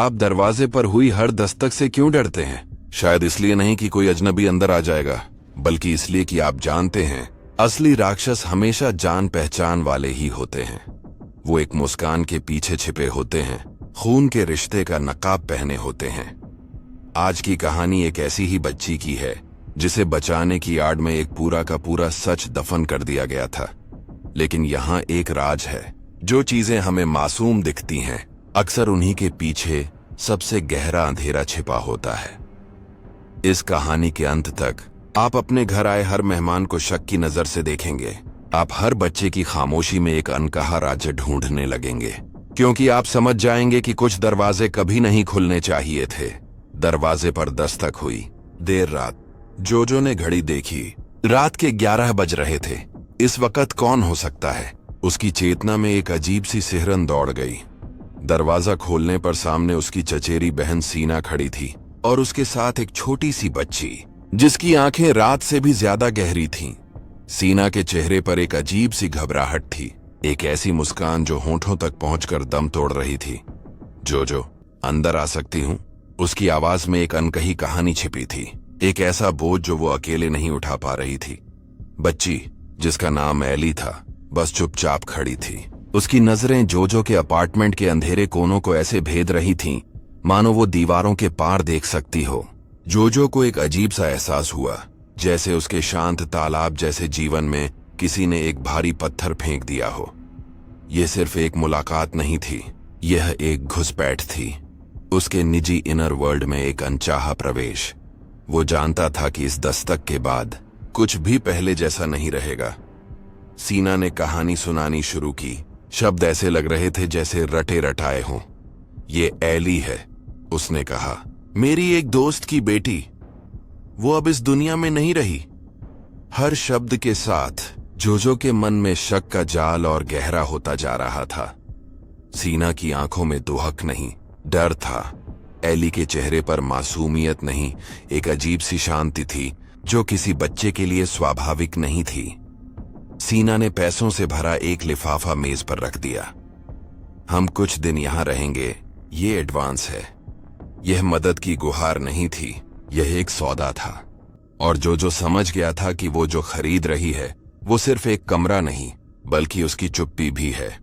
आप दरवाजे पर हुई हर दस्तक से क्यों डरते हैं? शायद इसलिए नहीं कि कोई अजनबी अंदर आ जाएगा, बल्कि इसलिए कि आप जानते हैं असली राक्षस हमेशा जान पहचान वाले ही होते हैं। वो एक मुस्कान के पीछे छिपे होते हैं, खून के रिश्ते का नकाब पहने होते हैं। आज की कहानी एक ऐसी ही बच्ची की है जिसे बचाने की आड़ में एक पूरा का पूरा सच दफन कर दिया गया था। लेकिन यहाँ एक राज है। जो चीजें हमें मासूम दिखती हैं, अक्सर उन्हीं के पीछे सबसे गहरा अंधेरा छिपा होता है। इस कहानी के अंत तक आप अपने घर आए हर मेहमान को शक की नजर से देखेंगे। आप हर बच्चे की खामोशी में एक अनकहा राज्य ढूंढने लगेंगे, क्योंकि आप समझ जाएंगे कि कुछ दरवाजे कभी नहीं खुलने चाहिए थे। दरवाजे पर दस्तक हुई। देर रात जोजो ने घड़ी देखी। रात के 11 बज रहे थे। इस वक्त कौन हो सकता है? उसकी चेतना में एक अजीब सी सिहरन दौड़ गई। दरवाजा खोलने पर सामने उसकी चचेरी बहन सीना खड़ी थी और उसके साथ एक छोटी सी बच्ची जिसकी आंखें रात से भी ज्यादा गहरी थीं। सीना के चेहरे पर एक अजीब सी घबराहट थी, एक ऐसी मुस्कान जो होंठों तक पहुंचकर दम तोड़ रही थी। जोजो, अंदर आ सकती हूँ? उसकी आवाज में एक अनकही कहानी छिपी थी, एक ऐसा बोझ जो वो अकेले नहीं उठा पा रही थी। बच्ची, जिसका नाम एली था, बस चुपचाप खड़ी थी। उसकी नजरें जोजो के अपार्टमेंट के अंधेरे कोनों को ऐसे भेद रही थीं, मानो वो दीवारों के पार देख सकती हो। जोजो को एक अजीब सा एहसास हुआ, जैसे उसके शांत तालाब जैसे जीवन में किसी ने एक भारी पत्थर फेंक दिया हो। यह सिर्फ एक मुलाकात नहीं थी, यह एक घुसपैठ थी। उसके निजी इनर वर्ल्ड में एक अनचाहा प्रवेश। वो जानता था कि इस दस्तक के बाद कुछ भी पहले जैसा नहीं रहेगा। सीना ने कहानी सुनानी शुरू की। शब्द ऐसे लग रहे थे जैसे रटे रटाए हों। ये एली है, उसने कहा, मेरी एक दोस्त की बेटी। वो अब इस दुनिया में नहीं रही। हर शब्द के साथ जोजो के मन में शक का जाल और गहरा होता जा रहा था। सीना की आंखों में दुहक नहीं, डर था। एली के चेहरे पर मासूमियत नहीं, एक अजीब सी शांति थी जो किसी बच्चे के लिए स्वाभाविक नहीं थी। सीना ने पैसों से भरा एक लिफाफा मेज पर रख दिया। हम कुछ दिन यहां रहेंगे, ये एडवांस है। यह मदद की गुहार नहीं थी, यह एक सौदा था। और जो समझ गया था कि वो जो खरीद रही है वो सिर्फ एक कमरा नहीं, बल्कि उसकी चुप्पी भी है।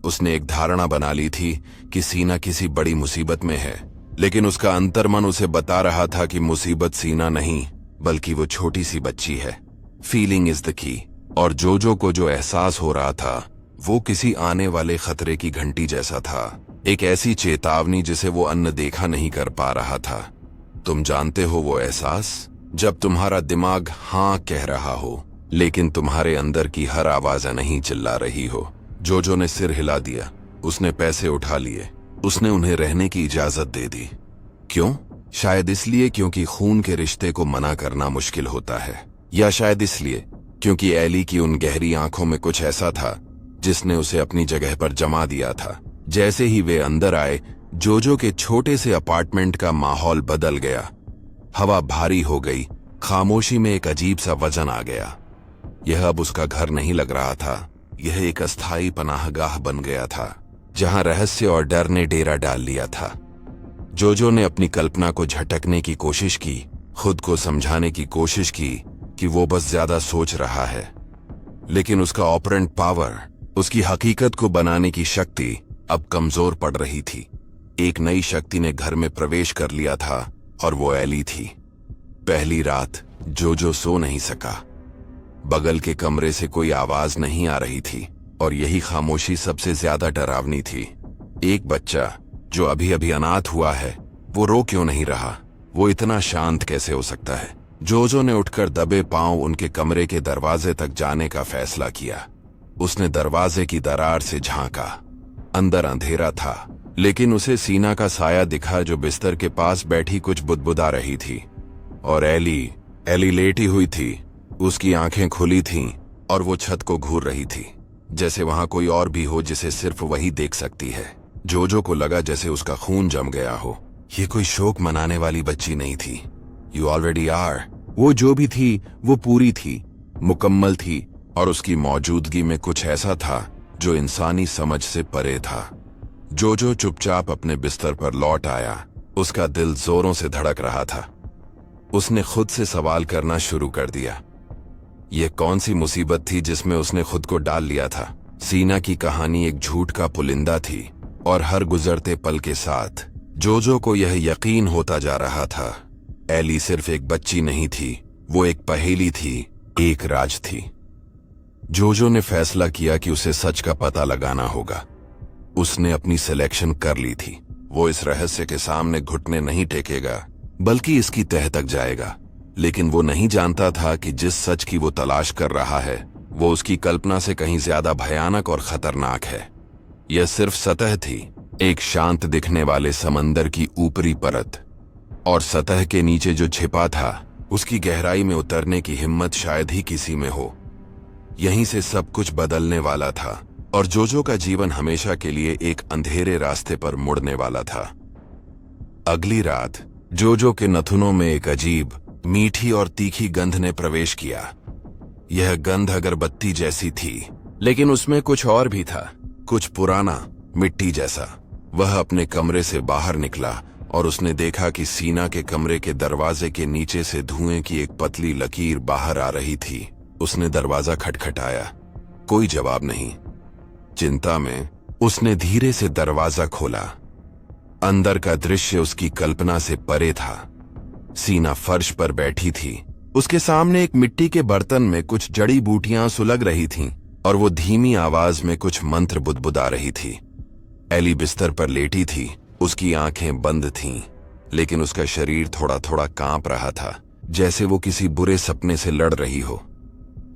उसने एक धारणा बना ली थी कि सीना किसी बड़ी मुसीबत में है, लेकिन उसका अंतर्मन उसे बता रहा था कि मुसीबत सीना नहीं, बल्कि वो छोटी सी बच्ची है। Feeling is the key. और जोजो को जो एहसास हो रहा था वो किसी आने वाले खतरे की घंटी जैसा था, एक ऐसी चेतावनी जिसे वो अनदेखा नहीं कर पा रहा था। तुम जानते हो वो एहसास, जब तुम्हारा दिमाग हाँ कह रहा हो, लेकिन तुम्हारे अंदर की हर आवाज नहीं चिल्ला रही हो। जोजो ने सिर हिला दिया। उसने पैसे उठा लिए। उसने उन्हें रहने की इजाजत दे दी। क्यों? शायद इसलिए क्योंकि खून के रिश्ते को मना करना मुश्किल होता है, या शायद इसलिए क्योंकि एली की उन गहरी आंखों में कुछ ऐसा था जिसने उसे अपनी जगह पर जमा दिया था। जैसे ही वे अंदर आए, जोजो के छोटे से अपार्टमेंट का माहौल बदल गया। हवा भारी हो गई, खामोशी में एक अजीब सा वजन आ गया। यह अब उसका घर नहीं लग रहा था, यह एक अस्थायी पनाहगाह बन गया था, जहां रहस्य और डर ने डेरा डाल लिया था। जोजो ने अपनी कल्पना को झटकने की कोशिश की, खुद को समझाने की कोशिश की कि वो बस ज्यादा सोच रहा है। लेकिन उसका ऑपरेंट पावर, उसकी हकीकत को बनाने की शक्ति अब कमजोर पड़ रही थी। एक नई शक्ति ने घर में प्रवेश कर लिया था और वो एली थी। पहली रात जोजो सो नहीं सका। बगल के कमरे से कोई आवाज नहीं आ रही थी और यही खामोशी सबसे ज्यादा डरावनी थी। एक बच्चा जो अभी अभी अनाथ हुआ है, वो रो क्यों नहीं रहा? वो इतना शांत कैसे हो सकता है? जोजो ने उठकर दबे पांव उनके कमरे के दरवाजे तक जाने का फैसला किया। उसने दरवाजे की दरार से झांका। अंदर अंधेरा था, लेकिन उसे सीना का साया दिखा जो बिस्तर के पास बैठी कुछ बुदबुदा रही थी। और एली लेटी हुई थी। उसकी आंखें खुली थीं और वो छत को घूर रही थी, जैसे वहां कोई और भी हो जिसे सिर्फ वही देख सकती है। जोजो को लगा जैसे उसका खून जम गया हो। ये कोई शोक मनाने वाली बच्ची नहीं थी। You already are. वो जो भी थी वो पूरी थी, मुकम्मल थी, और उसकी मौजूदगी में कुछ ऐसा था जो इंसानी समझ से परे था। जोजो चुपचाप अपने बिस्तर पर लौट आया। उसका दिल जोरों से धड़क रहा था। उसने खुद से सवाल करना शुरू कर दिया। यह कौन सी मुसीबत थी जिसमें उसने खुद को डाल लिया था? सीना की कहानी एक झूठ का पुलिंदा थी और हर गुजरते पल के साथ जोजो को यह यकीन होता जा रहा था, एली सिर्फ एक बच्ची नहीं थी, वो एक पहेली थी, एक राज थी। जोजो ने फैसला किया कि उसे सच का पता लगाना होगा। उसने अपनी सिलेक्शन कर ली थी। वो इस रहस्य के सामने घुटने नहीं टेकेगा, बल्कि इसकी तह तक जाएगा। लेकिन वो नहीं जानता था कि जिस सच की वो तलाश कर रहा है वो उसकी कल्पना से कहीं ज्यादा भयानक और खतरनाक है। यह सिर्फ सतह थी, एक शांत दिखने वाले समंदर की ऊपरी परत, और सतह के नीचे जो छिपा था उसकी गहराई में उतरने की हिम्मत शायद ही किसी में हो। यहीं से सब कुछ बदलने वाला था और जोजो का जीवन हमेशा के लिए एक अंधेरे रास्ते पर मुड़ने वाला था। अगली रात जोजो के नथुनों में एक अजीब, मीठी और तीखी गंध ने प्रवेश किया। यह गंध अगरबत्ती जैसी थी, लेकिन उसमें कुछ और भी था, कुछ पुराना, मिट्टी जैसा। वह अपने कमरे से बाहर निकला और उसने देखा कि सीना के कमरे के दरवाजे के नीचे से धुएं की एक पतली लकीर बाहर आ रही थी। उसने दरवाजा खटखटाया, कोई जवाब नहीं। चिंता में उसने धीरे से दरवाजा खोला। अंदर का दृश्य उसकी कल्पना से परे था। सीना फर्श पर बैठी थी। उसके सामने एक मिट्टी के बर्तन में कुछ जड़ी बूटियां सुलग रही थीं और वो धीमी आवाज में कुछ मंत्र बुदबुदा रही थी। एली बिस्तर पर लेटी थी। उसकी आंखें बंद थीं, लेकिन उसका शरीर थोड़ा थोड़ा कांप रहा था, जैसे वो किसी बुरे सपने से लड़ रही हो।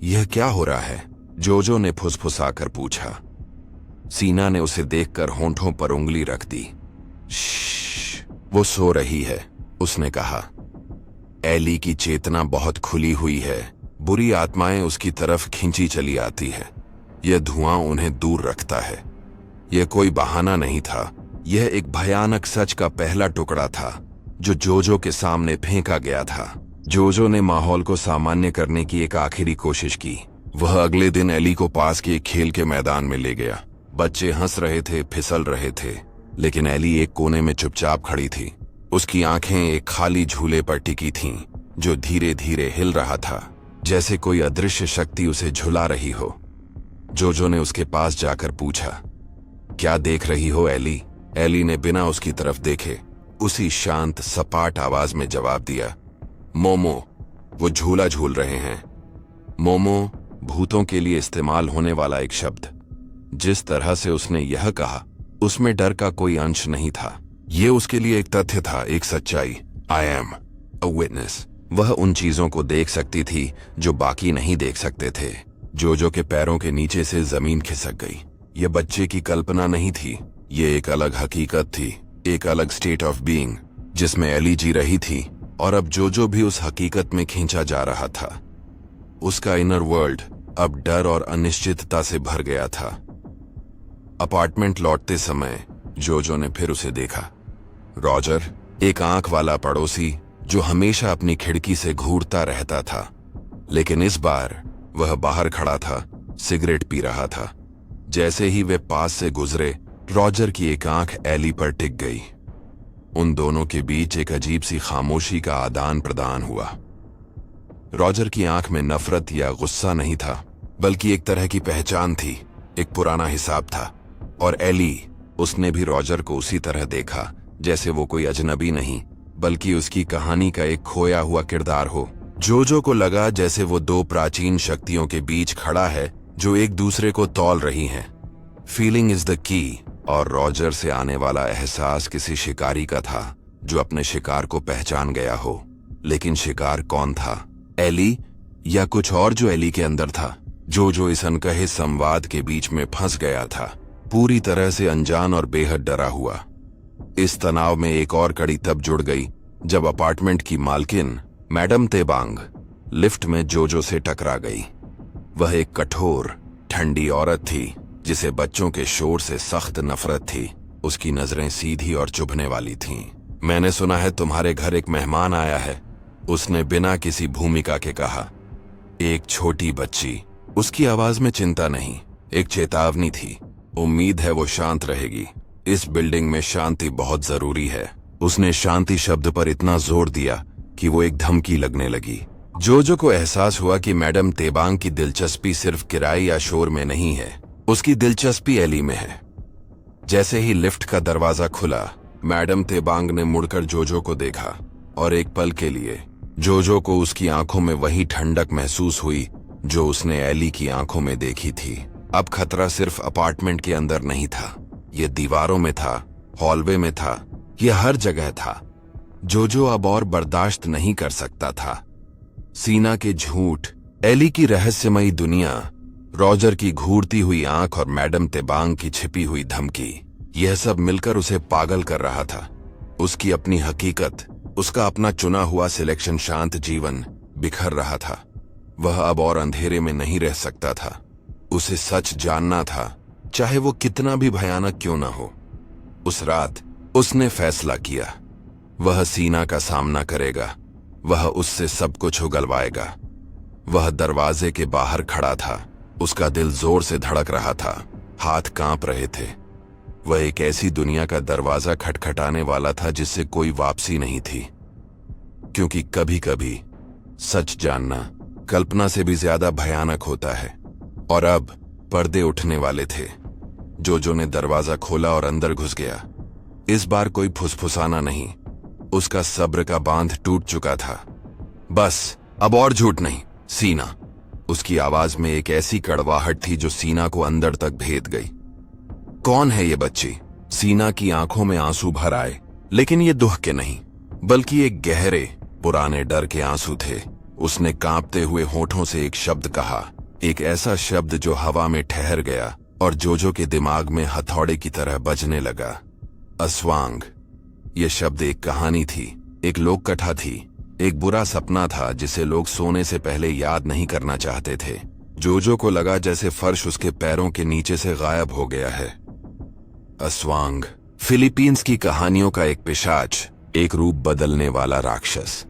यह क्या हो रहा है? जोजो ने फुसफुसाकर पूछा। सीना ने उसे देखकर होंठों पर उंगली रख दी। श्श, वो सो रही है, उसने कहा। एली की चेतना बहुत खुली हुई है। बुरी आत्माएं उसकी तरफ खींची चली आती है। यह धुआं उन्हें दूर रखता है। यह कोई बहाना नहीं था, यह एक भयानक सच का पहला टुकड़ा था जो जोजो के सामने फेंका गया था। जोजो ने माहौल को सामान्य करने की एक आखिरी कोशिश की। वह अगले दिन एली को पास के एक खेल के मैदान में ले गया। बच्चे हंस रहे थे, फिसल रहे थे, लेकिन एली एक कोने में चुपचाप खड़ी थी। उसकी आंखें एक खाली झूले पर टिकी थीं, जो धीरे धीरे हिल रहा था, जैसे कोई अदृश्य शक्ति उसे झुला रही हो। जोजो ने उसके पास जाकर पूछा, क्या देख रही हो एली? एली ने बिना उसकी तरफ देखे उसी शांत सपाट आवाज में जवाब दिया, मोमो, वो झूला झूल रहे हैं। मोमो भूतों के लिए इस्तेमाल होने वाला एक शब्द। जिस तरह से उसने यह कहा, उसमें डर का कोई अंश नहीं था। यह उसके लिए एक तथ्य था, एक सच्चाई। I am a witness. वह उन चीजों को देख सकती थी जो बाकी नहीं देख सकते थे। जोजो के पैरों के नीचे से जमीन खिसक गई। यह बच्चे की कल्पना नहीं थी, ये एक अलग हकीकत थी, एक अलग स्टेट ऑफ बीइंग जिसमें एली जी रही थी, और अब जोजो भी उस हकीकत में खींचा जा रहा था। उसका इनर वर्ल्ड अब डर और अनिश्चितता से भर गया था। अपार्टमेंट लौटते समय जोजो ने फिर उसे देखा। रॉजर, एक आंख वाला पड़ोसी जो हमेशा अपनी खिड़की से घूरता रहता था, लेकिन इस बार वह बाहर खड़ा था, सिगरेट पी रहा था। जैसे ही वे पास से गुजरे, रॉजर की एक आंख एली पर टिक गई। उन दोनों के बीच एक अजीब सी खामोशी का आदान प्रदान हुआ। रॉजर की आंख में नफरत या गुस्सा नहीं था, बल्कि एक तरह की पहचान थी, एक पुराना हिसाब था। और एली, उसने भी रॉजर को उसी तरह देखा, जैसे वो कोई अजनबी नहीं, बल्कि उसकी कहानी का एक खोया हुआ किरदार हो। जोजो को लगा जैसे वो दो प्राचीन शक्तियों के बीच खड़ा है जो एक दूसरे को तौल रही हैं। फीलिंग इज द की, और रॉजर से आने वाला एहसास किसी शिकारी का था जो अपने शिकार को पहचान गया हो। लेकिन शिकार कौन था? एली या कुछ और जो एली के अंदर था? जो इस अनकहे संवाद के बीच में फंस गया था, पूरी तरह से अनजान और बेहद डरा हुआ। इस तनाव में एक और कड़ी तब जुड़ गई जब अपार्टमेंट की मालकिन मैडम तेबांग लिफ्ट में जोजो से टकरा गई। वह एक कठोर, ठंडी औरत थी जिसे बच्चों के शोर से सख्त नफरत थी। उसकी नजरें सीधी और चुभने वाली थीं। मैंने सुना है तुम्हारे घर एक मेहमान आया है, उसने बिना किसी भूमिका के कहा। एक छोटी बच्ची। उसकी आवाज में चिंता नहीं, एक चेतावनी थी। उम्मीद है वो शांत रहेगी। इस बिल्डिंग में शांति बहुत जरूरी है। उसने शांति शब्द पर इतना जोर दिया कि वो एक धमकी लगने लगी। जोजो को एहसास हुआ कि मैडम तेबांग की दिलचस्पी सिर्फ किराए या शोर में नहीं है, उसकी दिलचस्पी एली में है। जैसे ही लिफ्ट का दरवाजा खुला, मैडम तेबांग ने मुड़कर जोजो को देखा और एक पल के लिए जोजो को उसकी आंखों में वही ठंडक महसूस हुई जो उसने एली की आंखों में देखी थी। अब खतरा सिर्फ अपार्टमेंट के अंदर नहीं था, ये दीवारों में था, हॉलवे में था, ये हर जगह था। जोजो अब और बर्दाश्त नहीं कर सकता था। सीना के झूठ, एली की रहस्यमयी दुनिया, रॉजर की घूरती हुई आंख और मैडम तेबांग की छिपी हुई धमकी, यह सब मिलकर उसे पागल कर रहा था। उसकी अपनी हकीकत, उसका अपना चुना हुआ सिलेक्शन, शांत जीवन बिखर रहा था। वह अब और अंधेरे में नहीं रह सकता था। उसे सच जानना था, चाहे वो कितना भी भयानक क्यों ना हो। उस रात उसने फैसला किया, वह सीना का सामना करेगा, वह उससे सब कुछ उगलवाएगा। वह दरवाजे के बाहर खड़ा था, उसका दिल जोर से धड़क रहा था, हाथ कांप रहे थे। वह एक ऐसी दुनिया का दरवाजा खटखटाने वाला था जिससे कोई वापसी नहीं थी, क्योंकि कभी कभी सच जानना कल्पना से भी ज्यादा भयानक होता है। और अब पर्दे उठने वाले थे। जोजो ने दरवाजा खोला और अंदर घुस गया। इस बार कोई फुसफुसाना नहीं, उसका सब्र का बांध टूट चुका था। बस अब और झूठ नहीं, सीना। उसकी आवाज में एक ऐसी कड़वाहट थी जो सीना को अंदर तक भेद गई। कौन है ये बच्ची? सीना की आंखों में आंसू भर आए, लेकिन ये दुख के नहीं, बल्कि एक गहरे पुराने डर के आंसू थे। उसने कांपते हुए होठों से एक शब्द कहा, एक ऐसा शब्द जो हवा में ठहर गया और जोजो के दिमाग में हथौड़े की तरह बजने लगा। अस्वांग। यह शब्द एक कहानी थी, एक लोक कथा थी, एक बुरा सपना था जिसे लोग सोने से पहले याद नहीं करना चाहते थे। जोजो को लगा जैसे फर्श उसके पैरों के नीचे से गायब हो गया है। अस्वांग फिलीपींस की कहानियों का एक पिशाच, एक रूप बदलने वाला राक्षस।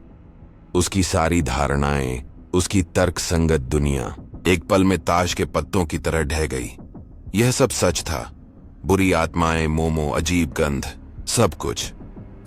उसकी सारी धारणाएं, उसकी तर्कसंगत दुनिया एक पल में ताश के पत्तों की तरह ढह गई। यह सब सच था, बुरी आत्माएं, मोमो, अजीब गंध, सब कुछ।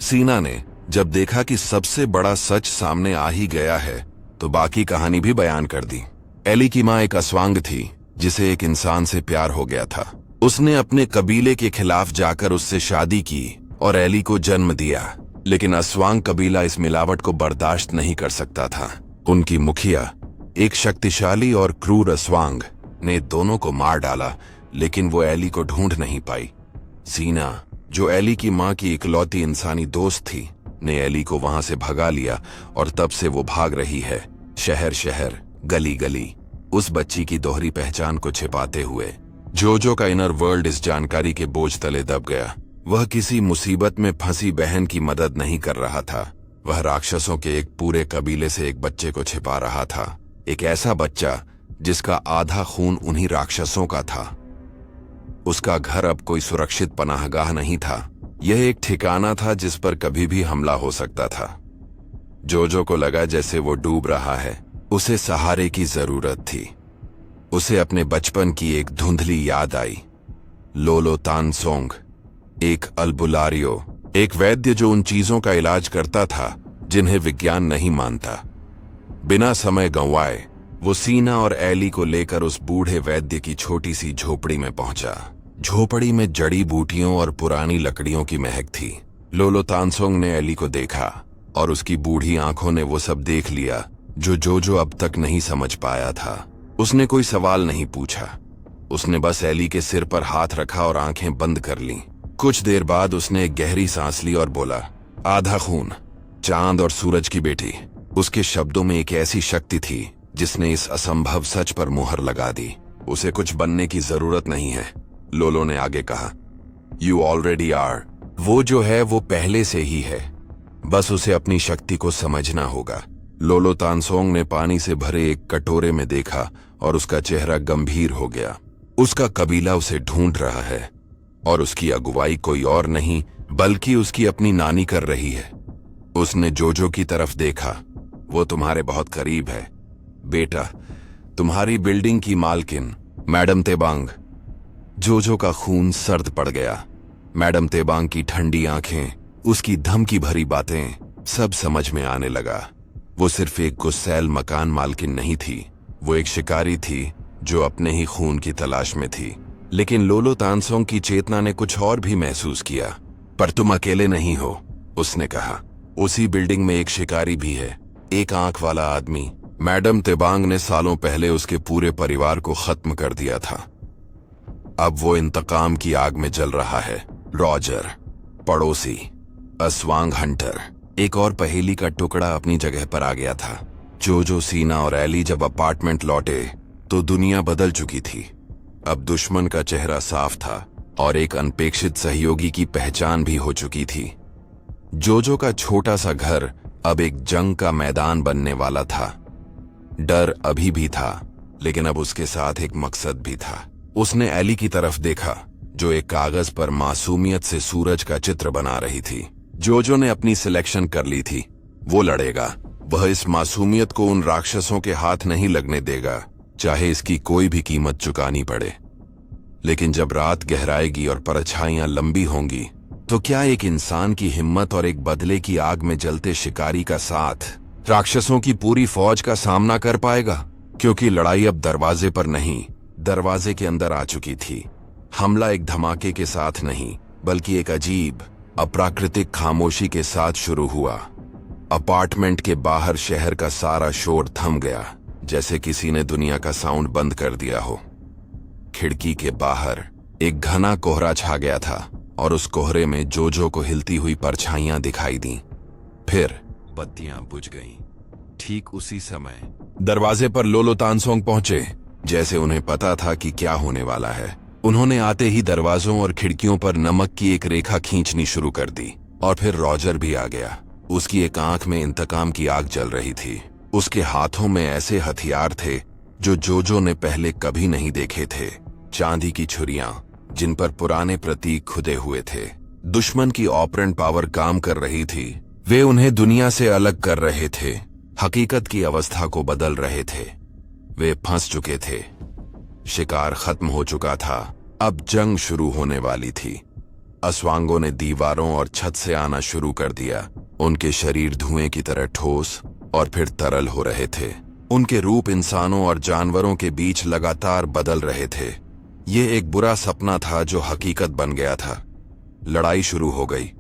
सीना ने जब देखा कि सबसे बड़ा सच सामने आ ही गया है, तो बाकी कहानी भी बयान कर दी। एली की मां एक अस्वांग थी जिसे एक इंसान से प्यार हो गया था। उसने अपने कबीले के खिलाफ जाकर उससे शादी की और एली को जन्म दिया, लेकिन अस्वांग कबीला इस मिलावट को बर्दाश्त नहीं कर सकता था। उनकी मुखिया, एक शक्तिशाली और क्रूर अस्वांग, ने दोनों को मार डाला, लेकिन वो एली को ढूंढ नहीं पाई। सीना, जो एली की मां की इकलौती इंसानी दोस्त थी, ने एली को वहां से भगा लिया और तब से वो भाग रही है, शहर शहर, गली गली, उस बच्ची की दोहरी पहचान को छिपाते हुए। जोजो का इनर वर्ल्ड इस जानकारी के बोझ तले दब गया। वह किसी मुसीबत में फंसी बहन की मदद नहीं कर रहा था, वह राक्षसों के एक पूरे कबीले से एक बच्चे को छिपा रहा था। एक ऐसा बच्चा जिसका आधा खून उन्हीं राक्षसों का था। उसका घर अब कोई सुरक्षित पनाहगाह नहीं था, यह एक ठिकाना था जिस पर कभी भी हमला हो सकता था। जोजो को लगा जैसे वो डूब रहा है, उसे सहारे की जरूरत थी। उसे अपने बचपन की एक धुंधली याद आई। लोलो तानसोंग, एक अल्बुलारियो, एक वैद्य जो उन चीजों का इलाज करता था जिन्हें विज्ञान नहीं मानता। बिना समय गंवाए वो सीना और एली को लेकर उस बूढ़े वैद्य की छोटी सी झोपड़ी में पहुंचा। झोपड़ी में जड़ी बूटियों और पुरानी लकड़ियों की महक थी। लोलो तानसोंग ने एली को देखा और उसकी बूढ़ी आंखों ने वो सब देख लिया जो जोजो अब तक नहीं समझ पाया था। उसने कोई सवाल नहीं पूछा, उसने बस एली के सिर पर हाथ रखा और आंखें बंद कर लीं। कुछ देर बाद उसने एक गहरी सांस ली और बोला, आधा खून, चांद और सूरज की बेटी। उसके शब्दों में एक ऐसी शक्ति थी जिसने इस असंभव सच पर मुहर लगा दी। उसे कुछ बनने की जरूरत नहीं है, लोलो ने आगे कहा। You already are. वो जो है वो पहले से ही है, बस उसे अपनी शक्ति को समझना होगा। लोलो तानसोंग ने पानी से भरे एक कटोरे में देखा और उसका चेहरा गंभीर हो गया। उसका कबीला उसे ढूंढ रहा है और उसकी अगुवाई कोई और नहीं बल्कि उसकी अपनी नानी कर रही है। उसने जोजो की तरफ देखा। वो तुम्हारे बहुत करीब है बेटा, तुम्हारी बिल्डिंग की मालकिन मैडम तेबांग। जोजो का खून सर्द पड़ गया। मैडम तेबांग की ठंडी आंखें, उसकी धमकी भरी बातें, सब समझ में आने लगा। वो सिर्फ एक गुस्सैल मकान मालकिन नहीं थी, वो एक शिकारी थी जो अपने ही खून की तलाश में थी। लेकिन लोलो तानसोंग की चेतना ने कुछ और भी महसूस किया। पर तुम अकेले नहीं हो, उसने कहा। उसी बिल्डिंग में एक शिकारी भी है, एक आंख वाला आदमी। मैडम तेबांग ने सालों पहले उसके पूरे परिवार को खत्म कर दिया था। अब वो इंतकाम की आग में जल रहा है। रॉजर, पड़ोसी, अस्वांग हंटर, एक और पहेली का टुकड़ा अपनी जगह पर आ गया था। जोजो, सीना और एली जब अपार्टमेंट लौटे तो दुनिया बदल चुकी थी। अब दुश्मन का चेहरा साफ था और एक अनपेक्षित सहयोगी की पहचान भी हो चुकी थी। जोजो का छोटा सा घर अब एक जंग का मैदान बनने वाला था। डर अभी भी था, लेकिन अब उसके साथ एक मकसद भी था। उसने एली की तरफ देखा, जो एक कागज पर मासूमियत से सूरज का चित्र बना रही थी। जोजो ने अपनी सिलेक्शन कर ली थी। वो लड़ेगा। वह इस मासूमियत को उन राक्षसों के हाथ नहीं लगने देगा, चाहे इसकी कोई भी कीमत चुकानी पड़े। लेकिन जब रात गहराएगी और परछाइयां लंबी होंगी, तो क्या एक इंसान की हिम्मत और एक बदले की आग में जलते शिकारी का साथ राक्षसों की पूरी फौज का सामना कर पाएगा? क्योंकि लड़ाई अब दरवाजे पर नहीं, दरवाजे के अंदर आ चुकी थी। हमला एक धमाके के साथ नहीं, बल्कि एक अजीब, अप्राकृतिक खामोशी के साथ शुरू हुआ। अपार्टमेंट के बाहर शहर का सारा शोर थम गया, जैसे किसी ने दुनिया का साउंड बंद कर दिया हो। खिड़की के बाहर एक घना कोहरा छा गया था और उस कोहरे में जोजो को हिलती हुई परछाइयां दिखाई दी। फिर बत्तियां बुझ गईं। ठीक उसी समय दरवाजे पर लोलो तानसोंग पहुंचे, जैसे उन्हें पता था कि क्या होने वाला है। उन्होंने आते ही दरवाजों और खिड़कियों पर नमक की एक रेखा खींचनी शुरू कर दी। और फिर रॉजर भी आ गया। उसकी एक आंख में इंतकाम की आग जल रही थी। उसके हाथों में ऐसे हथियार थे जो जोजो ने पहले कभी नहीं देखे थे। चांदी की छुरियां, जिन पर पुराने प्रतीक खुदे हुए थे। दुश्मन की ऑपरेंट पावर काम कर रही थी। वे उन्हें दुनिया से अलग कर रहे थे, हकीकत की अवस्था को बदल रहे थे। वे फंस चुके थे। शिकार खत्म हो चुका था। अब जंग शुरू होने वाली थी। अस्वांगों ने दीवारों और छत से आना शुरू कर दिया। उनके शरीर धुएं की तरह ठोस और फिर तरल हो रहे थे। उनके रूप इंसानों और जानवरों के बीच लगातार बदल रहे थे। ये एक बुरा सपना था जो हकीकत बन गया था। लड़ाई शुरू हो गई।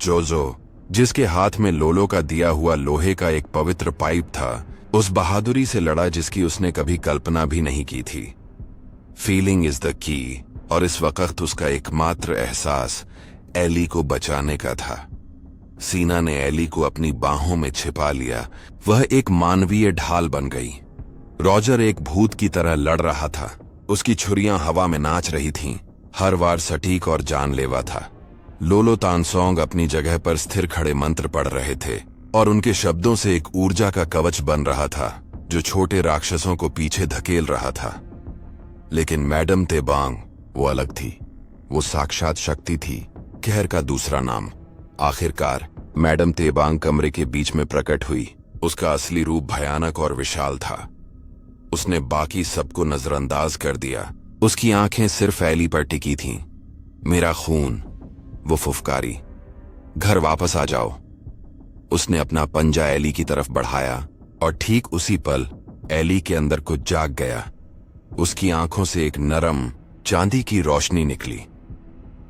जोजो, जिसके हाथ में लोलो का दिया हुआ लोहे का एक पवित्र पाइप था, उस बहादुरी से लड़ा जिसकी उसने कभी कल्पना भी नहीं की थी। फीलिंग इज द की, और इस वक्त उसका एकमात्र एहसास एली को बचाने का था। सीना ने एली को अपनी बाहों में छिपा लिया। वह एक मानवीय ढाल बन गई। रॉजर एक भूत की तरह लड़ रहा था। उसकी छुरियां हवा में नाच रही थीं। हर वार सटीक और जानलेवा था। लोलो तानसोंग अपनी जगह पर स्थिर खड़े मंत्र पढ़ रहे थे और उनके शब्दों से एक ऊर्जा का कवच बन रहा था जो छोटे राक्षसों को पीछे धकेल रहा था। लेकिन मैडम तेबांग, वो अलग थी। वो साक्षात शक्ति थी, कहर का दूसरा नाम। आखिरकार मैडम तेबांग कमरे के बीच में प्रकट हुई। उसका असली रूप भयानक और विशाल था। उसने बाकी सबको नजरअंदाज कर दिया। उसकी आंखें सिर्फ एली पर टिकी थीं। मेरा खून, वो फुफकारी। घर वापस आ जाओ। उसने अपना पंजा एली की तरफ बढ़ाया और ठीक उसी पल एली के अंदर कुछ जाग गया। उसकी आंखों से एक नरम चांदी की रोशनी निकली।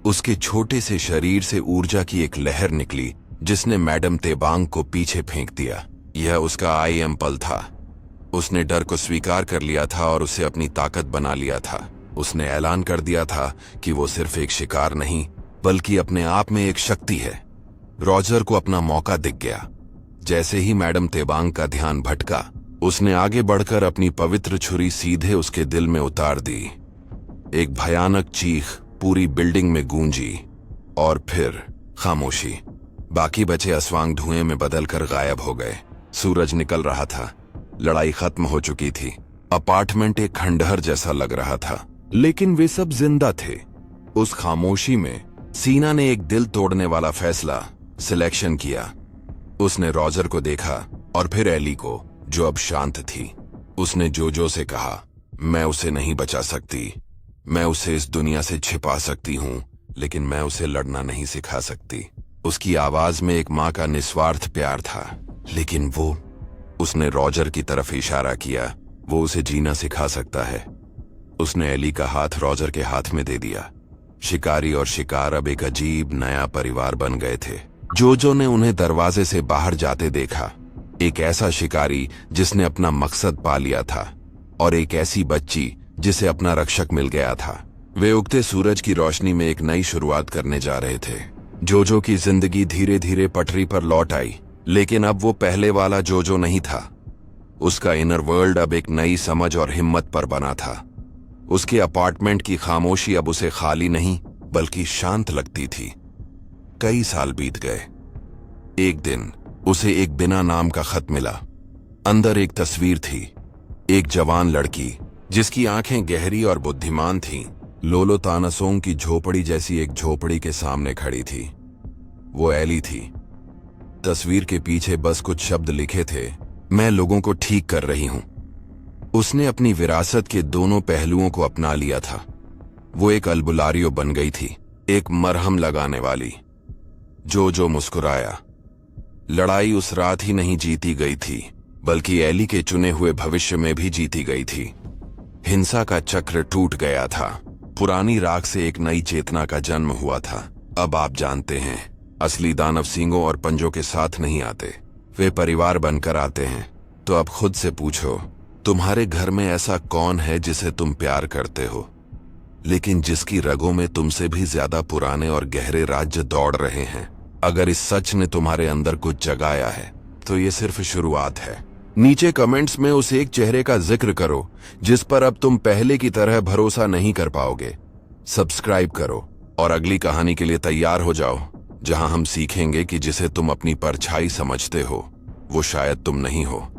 उसके छोटे से शरीर से ऊर्जा की एक लहर निकली जिसने मैडम तेबांग को पीछे फेंक दिया। यह उसका आई एम पल था। उसने डर को स्वीकार कर लिया था और उसे अपनी ताकत बना लिया था। उसने ऐलान कर दिया था कि वो सिर्फ एक शिकार नहीं, बल्कि अपने आप में एक शक्ति है। रॉजर को अपना मौका दिख गया। जैसे ही मैडम तेबांग का ध्यान भटका, उसने आगे बढ़कर अपनी पवित्र छुरी सीधे उसके दिल में उतार दी। एक भयानक चीख पूरी बिल्डिंग में गूंजी और फिर खामोशी। बाकी बचे अस्वांग धुएं में बदलकर गायब हो गए। सूरज निकल रहा था। लड़ाई खत्म हो चुकी थी। अपार्टमेंट एक खंडहर जैसा लग रहा था, लेकिन वे सब जिंदा थे। उस खामोशी में सीना ने एक दिल तोड़ने वाला फैसला, सिलेक्शन किया। उसने रॉजर को देखा और फिर एली को, जो अब शांत थी। उसने जोजो से कहा, मैं उसे नहीं बचा सकती। मैं उसे इस दुनिया से छिपा सकती हूँ, लेकिन मैं उसे लड़ना नहीं सिखा सकती। उसकी आवाज में एक माँ का निस्वार्थ प्यार था। लेकिन उसने रॉजर की तरफ इशारा किया। वो उसे जीना सिखा सकता है। उसने एली का हाथ रॉजर के हाथ में दे दिया। शिकारी और शिकार अब एक अजीब नया परिवार बन गए थे। जोजो ने उन्हें दरवाजे से बाहर जाते देखा। एक ऐसा शिकारी जिसने अपना मकसद पा लिया था, और एक ऐसी बच्ची जिसे अपना रक्षक मिल गया था। वे उगते सूरज की रोशनी में एक नई शुरुआत करने जा रहे थे। जोजो की जिंदगी धीरे धीरे पटरी पर लौट आई, लेकिन अब वो पहले वाला जोजो नहीं था। उसका इनर वर्ल्ड अब एक नई समझ और हिम्मत पर बना था। उसके अपार्टमेंट की खामोशी अब उसे खाली नहीं बल्कि शांत लगती थी। कई साल बीत गए। एक दिन उसे एक बिना नाम का खत मिला। अंदर एक तस्वीर थी, एक जवान लड़की जिसकी आंखें गहरी और बुद्धिमान थीं। लोलो तानासोंग की झोपड़ी जैसी एक झोपड़ी के सामने खड़ी थी। वो एली थी। तस्वीर के पीछे बस कुछ शब्द लिखे थे, मैं लोगों को ठीक कर रही हूं। उसने अपनी विरासत के दोनों पहलुओं को अपना लिया था। वो एक अल्बुलारियो बन गई थी, एक मरहम लगाने वाली। जो मुस्कुराया। लड़ाई उस रात ही नहीं जीती गई थी, बल्कि एली के चुने हुए भविष्य में भी जीती गई थी। हिंसा का चक्र टूट गया था। पुरानी राख से एक नई चेतना का जन्म हुआ था। अब आप जानते हैं, असली दानव सींगों और पंजों के साथ नहीं आते, वे परिवार बनकर आते हैं। तो अब खुद से पूछो, तुम्हारे घर में ऐसा कौन है जिसे तुम प्यार करते हो, लेकिन जिसकी रगों में तुमसे भी ज्यादा पुराने और गहरे राज्य दौड़ रहे हैं? अगर इस सच ने तुम्हारे अंदर कुछ जगाया है, तो ये सिर्फ शुरुआत है। नीचे कमेंट्स में उस एक चेहरे का जिक्र करो जिस पर अब तुम पहले की तरह भरोसा नहीं कर पाओगे। सब्सक्राइब करो और अगली कहानी के लिए तैयार हो जाओ, जहां हम सीखेंगे कि जिसे तुम अपनी परछाई समझते हो, वो शायद तुम नहीं हो।